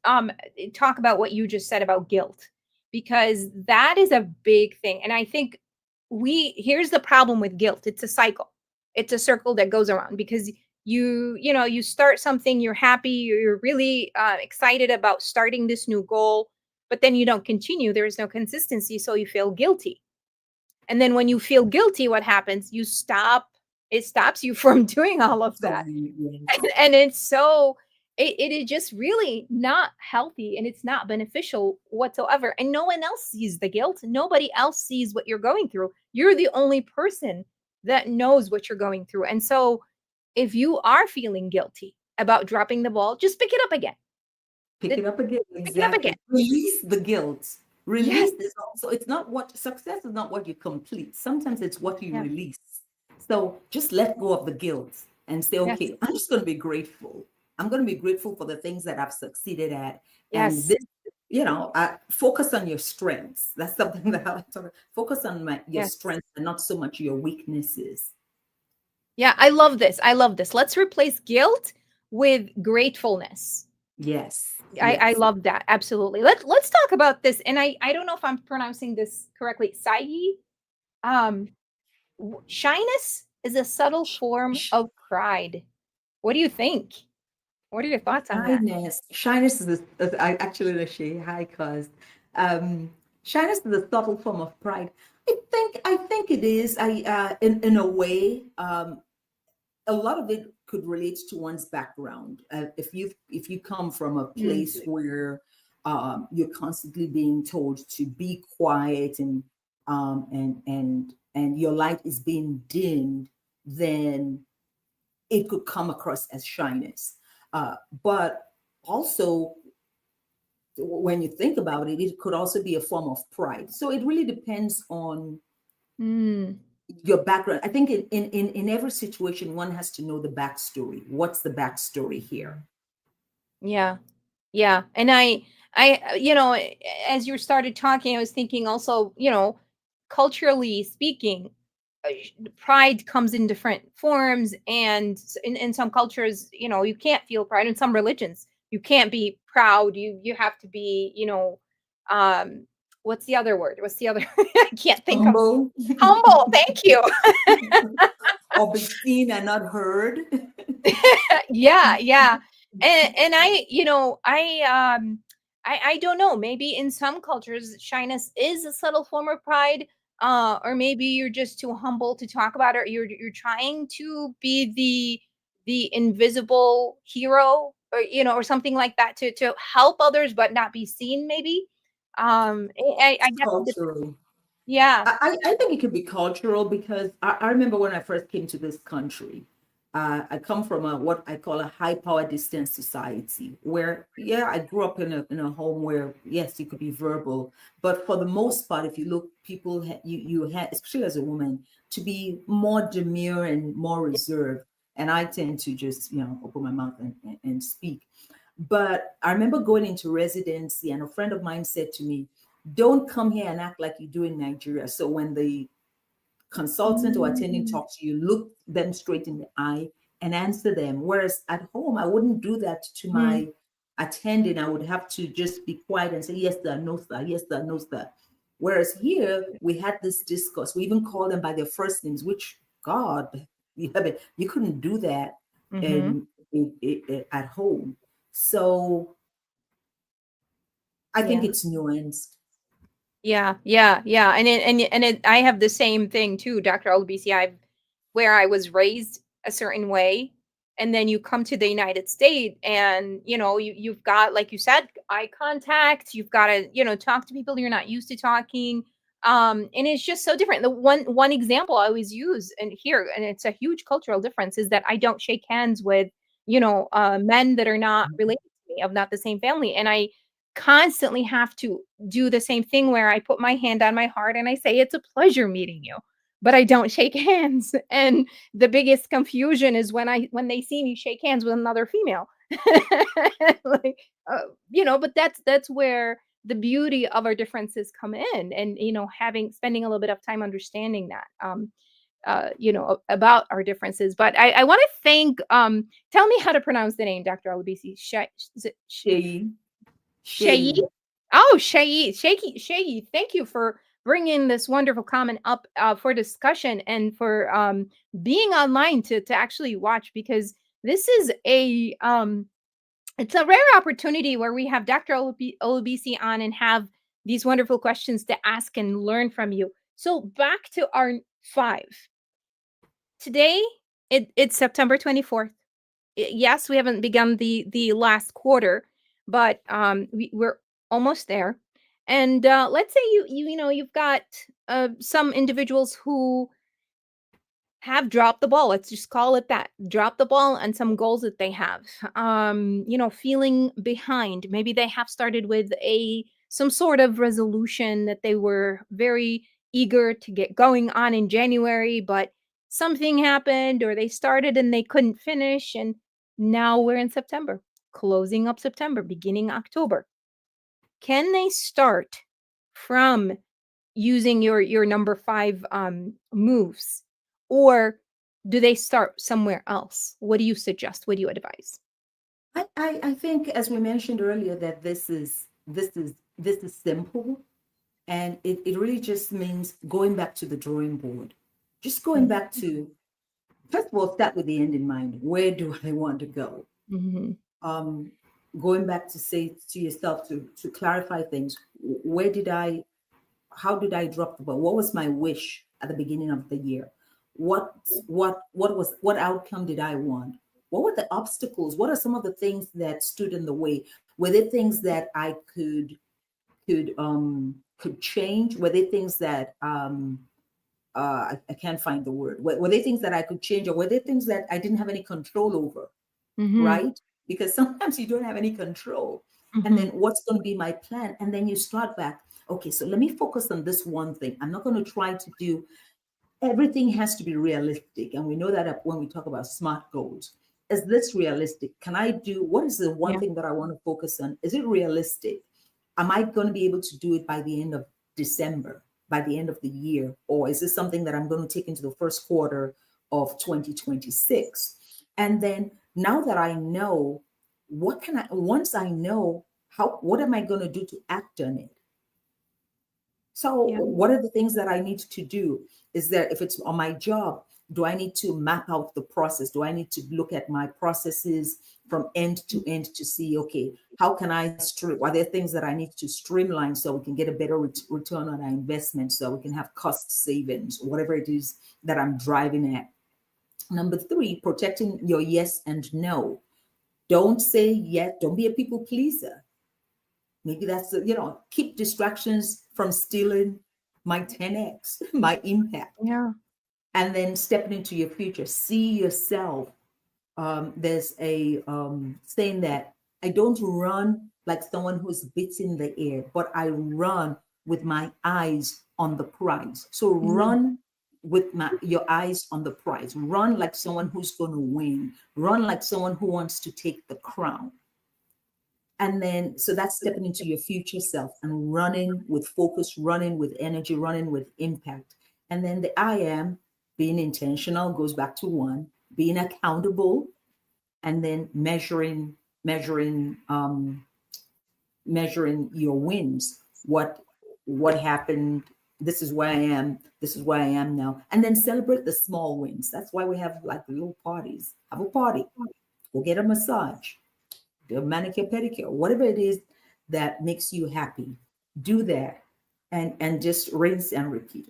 talk about what you just said about guilt, because that is a big thing. And I think here's the problem with guilt. It's a cycle. It's a circle that goes around, because you start something, you're happy, you're really excited about starting this new goal, but then you don't continue. There is no consistency, so you feel guilty. And then when you feel guilty, what happens? You stop. It stops you from doing all of that. And it's so it is just really not healthy, and it's not beneficial whatsoever. And no one else sees the guilt. Nobody else sees what you're going through. You're the only person that knows what you're going through. And so if you are feeling guilty about dropping the ball, just pick it up again. Pick it up again. Pick it up again. Exactly. Release the guilt. Yes. Release this. So it's not what success is not what you complete. Sometimes it's what you Yeah. release. So just let go of the guilt and say, Yes. okay, I'm just going to be grateful. I'm going to be grateful for the things that I've succeeded at. And Yes. this, focus on your strengths. That's something that I like to talk about. Focus on your Yes. strengths and not so much your weaknesses. Yeah, I love this. I love this. Let's replace guilt with gratefulness. Yes. I Yes. love that. Absolutely. Let's talk about this. And I don't know if I'm pronouncing this correctly. Sai, shyness is a subtle form of pride. What do you think? What are your thoughts on that? Shyness I actually the she hi cause shyness is a subtle form of pride. I think it is. In a way, a lot of it could relate to one's background. If you come from a place where you're constantly being told to be quiet and your light is being dimmed, then it could come across as shyness. But also, when you think about it, it could also be a form of pride. So it really depends on Mm, your background. I think in every situation, one has to know the backstory. What's the backstory here? yeah. Yeah. And as you started talking, I was thinking also, culturally speaking, pride comes in different forms. And in some cultures, you can't feel pride. In some religions, you can't be proud. You have to be, um, what's the other word? What's the other? I can't think of Humble. humble. Thank you. Or be seen and not heard. Yeah, yeah. And I don't know, maybe in some cultures shyness is a subtle form of pride, or maybe you're just too humble to talk about it, or you're trying to be the invisible hero, or or something like that, to help others but not be seen, maybe. I guess Culturally. yeah. I think it could be cultural because I remember when I first came to this country, I come from what I call a high power distance society where, yeah, I grew up in a home where, yes, you could be verbal, but for the most part, if you look, people, you had, especially as a woman, to be more demure and more reserved. And I tend to just, open my mouth and speak. But I remember going into residency, and a friend of mine said to me, don't come here and act like you do in Nigeria. So when the consultant or attending Mm, talks to you, look them straight in the eye and answer them. Whereas at home, I wouldn't do that to mm, my attending. I would have to just be quiet and say, yes, sir, no, sir, yes, sir, no, sir. Whereas here, we had this discourse. We even called them by their first names, which, God, you couldn't do that mhm. at home. So I think Yeah. it's nuanced. Yeah, yeah, yeah, I have the same thing too, Dr. Olabisi. Where I was raised a certain way, and then you come to the United States, and you've got, like you said, eye contact. You've got to talk to people you're not used to talking, and it's just so different. The one example I always use, and here, and it's a huge cultural difference, is that I don't shake hands with men that are not related to me, of not the same family, and I constantly have to do the same thing where I put my hand on my heart and I say, "It's a pleasure meeting you," but I don't shake hands. And the biggest confusion is when they see me shake hands with another female. Like, but that's where the beauty of our differences come in, and having spending a little bit of time understanding that, about our differences. But I want to thank, tell me how to pronounce the name, Dr. Alabisi. Shay, Shayi? Shay. Oh, Shayi, Shayi, thank you for bringing this wonderful comment up, for discussion, and for being online to actually watch, because this is it's a rare opportunity where we have Dr. Olabisi on and have these wonderful questions to ask and learn from you. So back to our five. Today, it's September 24th. yes, we haven't begun the last quarter, but we're almost there. And let's say you've got some individuals who have dropped the ball. Let's just call it that. Drop the ball on some goals that they have. Feeling behind. Maybe they have started with some sort of resolution that they were very eager to get going on in January, but something happened or they started and they couldn't finish, and now we're in September, closing up September, beginning October. Can they start from using your number 5 moves, or do they start somewhere else? What do you suggest? What do you advise? I think, as we mentioned earlier, that this is simple, and it really just means going back to the drawing board. Just going back to, first of all, start with the end in mind. Where do I want to go? Mhm. Um, Going back to say to yourself, to clarify things. How did I drop the ball? What was my wish at the beginning of the year? What outcome did I want? What were the obstacles? What are some of the things that stood in the way? Were there things that I could change? Were there things that I can't find the word. Were there things that I could change, or were there things that I didn't have any control over? Mhm. Right? Because sometimes you don't have any control. And then Mhm. what's going to be my plan? And then you start back. Okay, so let me focus on this one thing. I'm not going to try to do everything, has to be realistic. And we know that when we talk about SMART goals. Is this realistic? Can I do, what is the one Yeah. thing that I want to focus on? Is it realistic? Am I going to be able to do it by the end of December, by the end of the year? Or is this something that I'm going to take into the first quarter of 2026? And then now that I know, once I know, what am I going to do to act on it? So, Yeah. what are the things that I need to do? Is that if it's on my job, do I need to map out the process? Do I need to look at my processes from end to end to see, okay, how can I are there things that I need to streamline so we can get a better return on our investment, so we can have cost savings, whatever it is that I'm driving at? Number 3, protecting your yes and no. Don't say yes, don't be a people pleaser. Maybe that's, keep distractions from stealing my 10x, my impact. Yeah. And then stepping into your future, see yourself. There's a saying that I don't run like someone who's beating the air, but I run with my eyes on the prize. So Mhm. run with your eyes on the prize. Run like someone who's going to win. Run like someone who wants to take the crown. And then, so that's stepping into your future self and running with focus, running with energy, running with impact. And then the I am, being intentional, goes back to 1, being accountable, and then measuring your wins. What happened? This is where I am. This is where I am now. And then celebrate the small wins. That's why we have like little parties. Have a party. Go get a massage, do a manicure, pedicure, whatever it is that makes you happy. Do that, and just rinse and repeat,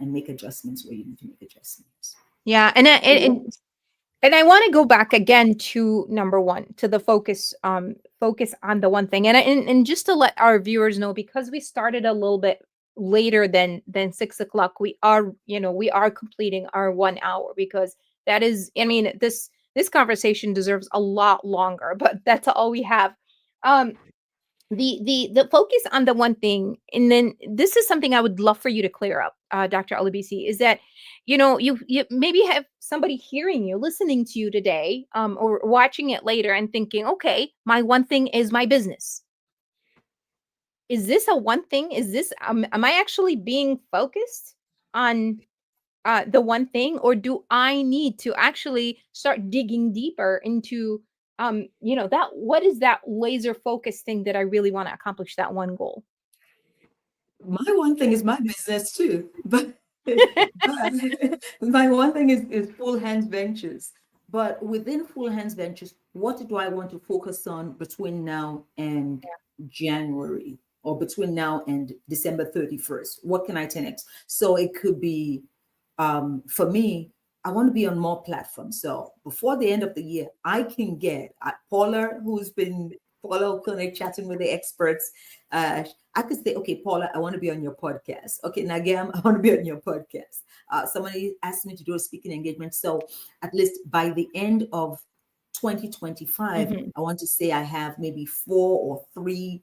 and make adjustments where you need to make adjustments. Yeah, and I want to go back again to number 1, to the focus on the one thing. And just to let our viewers know, because we started a little bit later than 6 o'clock, we are completing our 1 hour, because that is, I mean, this conversation deserves a lot longer, but that's all we have. Um, the focus on the one thing, and then this is something I would love for you to clear up, Dr. Olabisi, is that you maybe have somebody hearing you, listening to you today, or watching it later and thinking, okay, my one thing is my business. Is this a one thing? Is this am I actually being focused on the one thing, or do I need to actually start digging deeper into that, what is that laser focus thing that I really want to accomplish, that one goal? My one thing is my business too, but my one thing is Full Hands Ventures. But within Full Hands Ventures, what do I want to focus on between now and January, or between now and December 31st? What can I 10x? So it could be, for me, I want to be on more platforms. So before the end of the year, I can get Paula, who's been Paula O'Connor chatting with the experts. I could say, okay, Paula, I want to be on your podcast. Okay, Nagam, I want to be on your podcast. Somebody asked me to do a speaking engagement. So at least by the end of 2025, I want to say I have maybe 4 or 3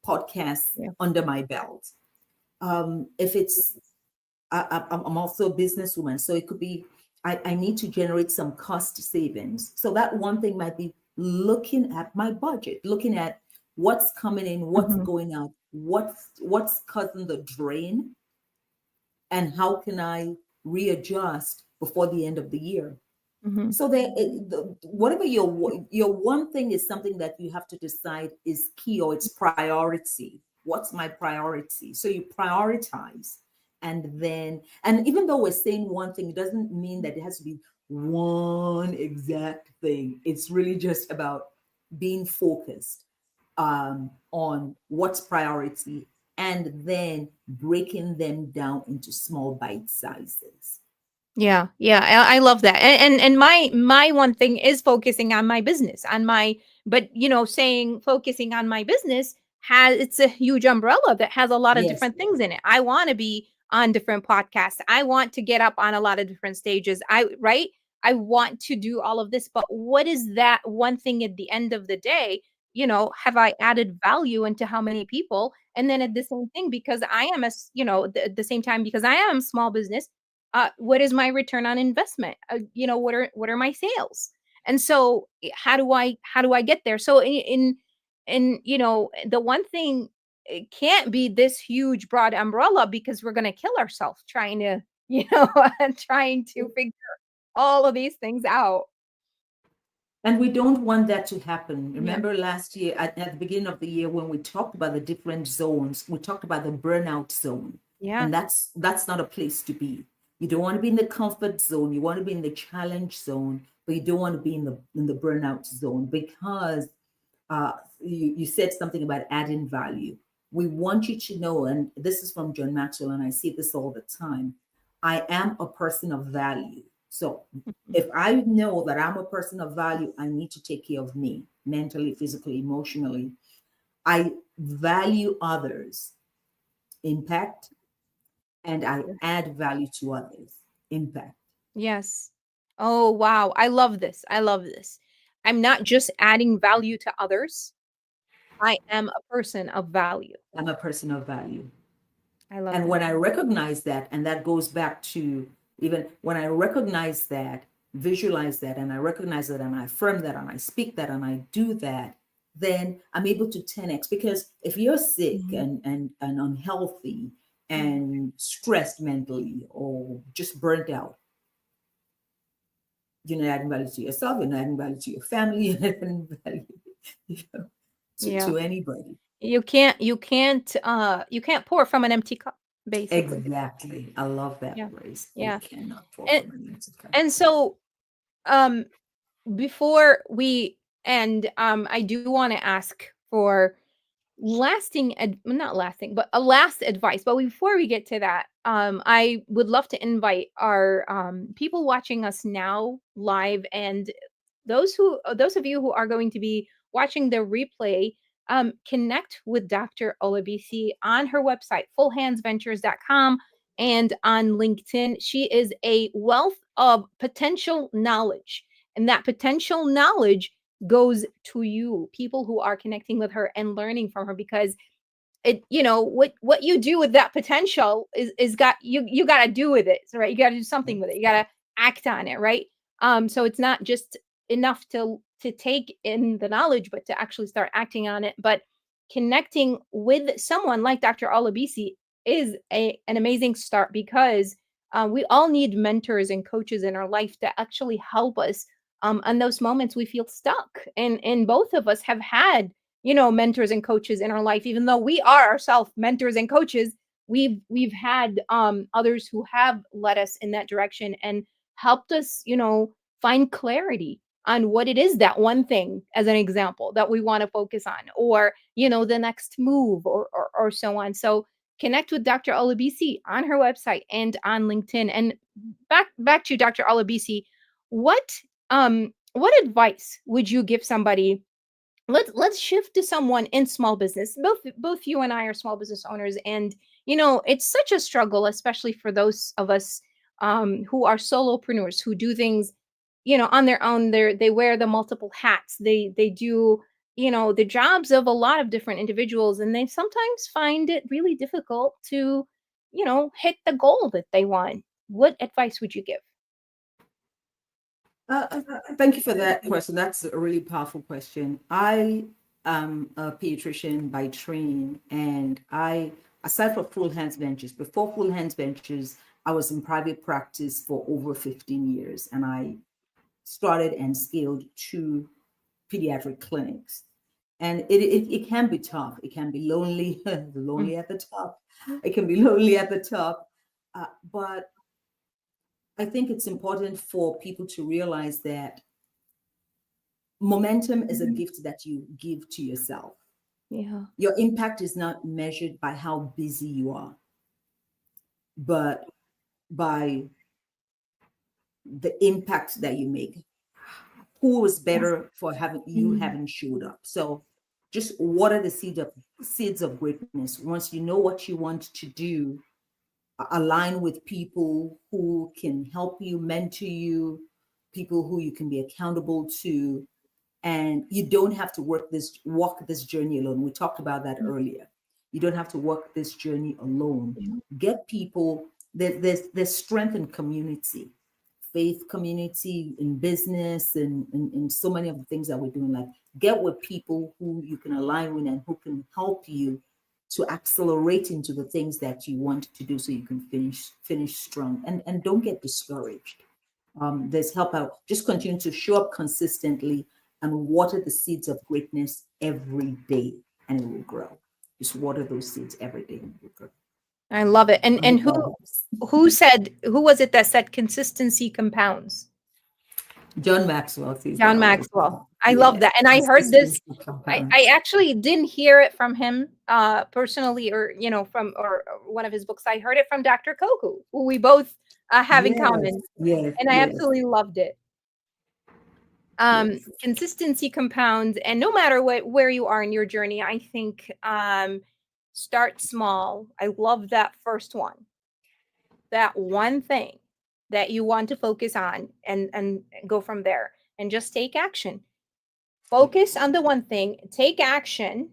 podcasts under my belt. If it's, I'm also a businesswoman, so it could be, I need to generate some cost savings. So that one thing might be looking at my budget, looking at what's coming in, what's going out, what's causing the drain, and how can I readjust before the end of the year. So whatever your one thing is something that you have to decide is key, or it's priority. What's my priority? So you prioritize, and even though we're saying one thing, it doesn't mean that it has to be one exact thing. It's really just about being focused on what's priority, and then breaking them down into small bite sizes. Yeah, I love that. And my one thing is focusing on my business, but saying focusing on my business it's a huge umbrella that has a lot of different things in it. I want to be on different podcasts. I want to get up on a lot of different stages. I want to do all of this, but what is that one thing at the end of the day? Have I added value into how many people? And then at the same thing, because I am at the same time, because I am small business, what is my return on investment? What are my sales? And so how do I get there? So the one thing, it can't be this huge broad umbrella, because we're going to kill ourselves trying to trying to figure all of these things out. And we don't want that to happen. Remember last year at the beginning of the year, when we talked about the different zones, we talked about the burnout zone. And that's not a place to be. You don't want to be in the comfort zone. You want to be in the challenge zone, but you don't want to be in the burnout zone, because you said something about adding value. We want you to know, and this is from John Maxwell, and I see this all the time, I am a person of value. So if I know that I'm a person of value, I need to take care of me mentally, physically, emotionally. I value others, impact, and I add value to others, impact. Yes. Oh, wow. I love this. I'm not just adding value to others. I am a person of value. I'm a person of value. I love And that. when I recognize that, and that goes back to even when I recognize that, visualize that, and I recognize that, and I affirm that, and I speak that, and I do that, then I'm able to 10x. Because if you're sick and unhealthy and stressed mentally, or just burnt out, you're not adding value to yourself, you're not adding value to your family, you're not adding value to anybody. You can't pour from an empty cup, basically. Exactly. I love that phrase. Yeah. You cannot pour And, from an empty cup. and so before we end, I do want to ask for not lasting, but a last advice. But before we get to that, I would love to invite our people watching us now live, and those of you who are going to be watching the replay, connect with Dr. Olabisi on her website, fullhandsventures.com, and on LinkedIn. She is a wealth of potential knowledge, and that potential knowledge goes to you, people who are connecting with her and learning from her, because what you do with that potential is got you got to do with it, right? You got to do something with it. You got to act on it, right? So it's not just enough to take in the knowledge, but to actually start acting on it. But connecting with someone like Dr. Olabisi is an amazing start, because we all need mentors and coaches in our life to actually help us on those moments we feel stuck. And both of us have had mentors and coaches in our life. Even though we are ourselves mentors and coaches, we've had others who have led us in that direction and helped us find clarity on what it is, that one thing, as an example, that we want to focus on, or the next move, or so on. So connect with Dr. Olabisi on her website and on LinkedIn. And back to Dr. Olabisi, what advice would you give somebody? Let's shift to someone in small business. Both you and I are small business owners, and it's such a struggle, especially for those of us who are solopreneurs who do things on their own. They wear the multiple hats. They do the jobs of a lot of different individuals, and they sometimes find it really difficult to hit the goal that they want. What advice would you give? Thank you for that question. That's a really powerful question. I am a pediatrician by training, and aside from Full Hands Ventures, before Full Hands Ventures, I was in private practice for over 15 years, and I started and scaled 2 pediatric clinics. And it can be tough. It can be lonely, lonely at the top. It can be lonely at the top, but I think it's important for people to realize that momentum is a gift that you give to yourself. Yeah. Your impact is not measured by how busy you are, but by the impact that you make. Who is better for having showed up? So just water the seeds of greatness. Once you know what you want to do, align with people who can help you, mentor you, people who you can be accountable to, and you don't have to walk this journey alone. We talked about that earlier. You don't have to walk this journey alone. Get people. There's strength in community, faith community, in business, and in so many of the things that we're doing. Like, get with people who you can align with and who can help you to accelerate into the things that you want to do, so you can finish strong, and don't get discouraged. There's help out. Just continue to show up consistently and water the seeds of greatness every day, and it will grow. Just water those seeds every day, and it will grow. I love it. And who was it that said consistency compounds? John Maxwell says John that. Maxwell. I love that. And I heard this. I actually didn't hear it from him personally, or from or one of his books. I heard it from Dr. Koku, who we both have in common. Yes, and I absolutely loved it. Consistency compounds, and no matter where you are in your journey, I think start small. I love that first one. That one thing that you want to focus on, and go from there, and just take action. Focus on the one thing, take action,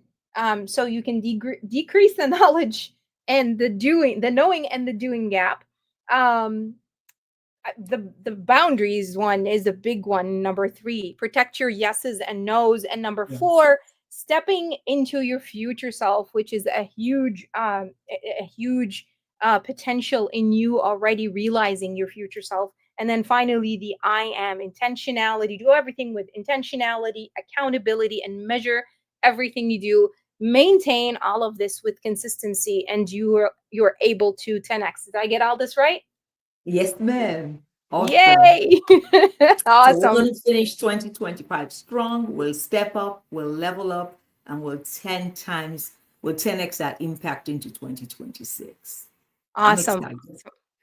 so you can decrease the knowledge and the knowing and the doing gap. The boundaries one is a big one. Number 3, protect your yeses and nos. And number 4, stepping into your future self, which is a huge potential in you already realizing your future self. And then finally, the I am intentionality. Do everything with intentionality, accountability, and measure everything you do. Maintain all of this with consistency, and you're able to 10x. Did I get all this right? Yes, ma'am. Awesome. Yay! Awesome. So we're going to finish 2025 strong. We'll step up, we'll level up, and we'll 10x that impact into 2026. Awesome.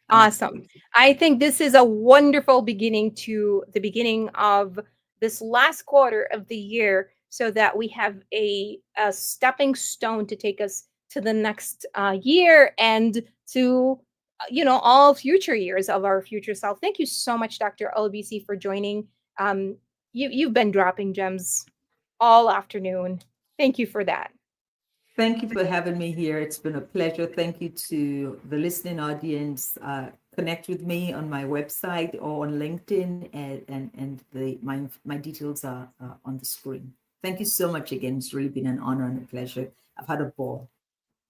Awesome. I think this is a wonderful beginning to the beginning of this last quarter of the year, so that we have a stepping stone to take us to the next year, and to all future years of our future self. Thank you so much, Dr. Olabisi, for joining. You've been dropping gems all afternoon. Thank you for that. Thank you for having me here. It's been a pleasure. Thank you to the listening audience. Connect with me on my website or on LinkedIn, and my details are on the screen. Thank you so much again. It's really been an honor and a pleasure. I've had a ball.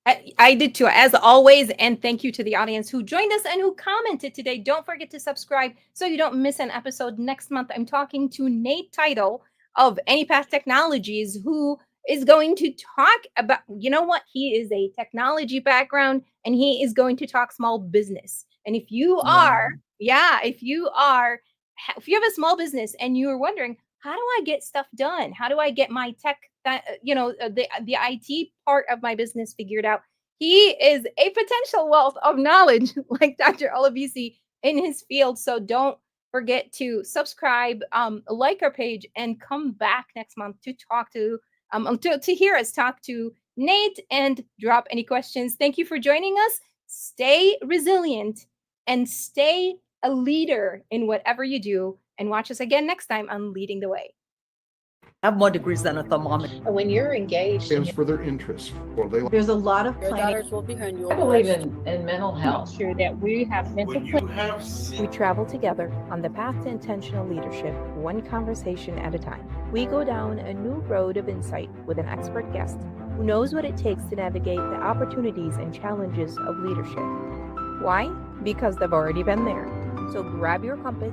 I did too, as always. And thank you to the audience who joined us and who commented today. Don't forget to subscribe so you don't miss an episode. Next month, I'm talking to Nate Title of Anypath Technologies, who is going to talk about, he is a technology background, and he is going to talk small business. And if you are, if you have a small business and you're wondering, how do I get stuff done? How do I get my tech, the IT part of my business figured out? He is a potential wealth of knowledge, like Dr. Olabisi in his field. So don't forget to subscribe, like our page, and come back next month to talk to hear us talk to Nate and drop any questions. Thank you for joining us. Stay resilient and stay a leader in whatever you do. And watch us again next time on Leading the Way. Have more degrees than a thermometer. And when you're engaged, stands for their interests, or they There's a lot of Your planning. daughters will be here and you will I be believe raised. in mental health. Sure that we have mental When you have We travel together on the path to intentional leadership, one conversation at a time. We go down a new road of insight with an expert guest who knows what it takes to navigate the opportunities and challenges of leadership. Why? Because they've already been there. So grab your compass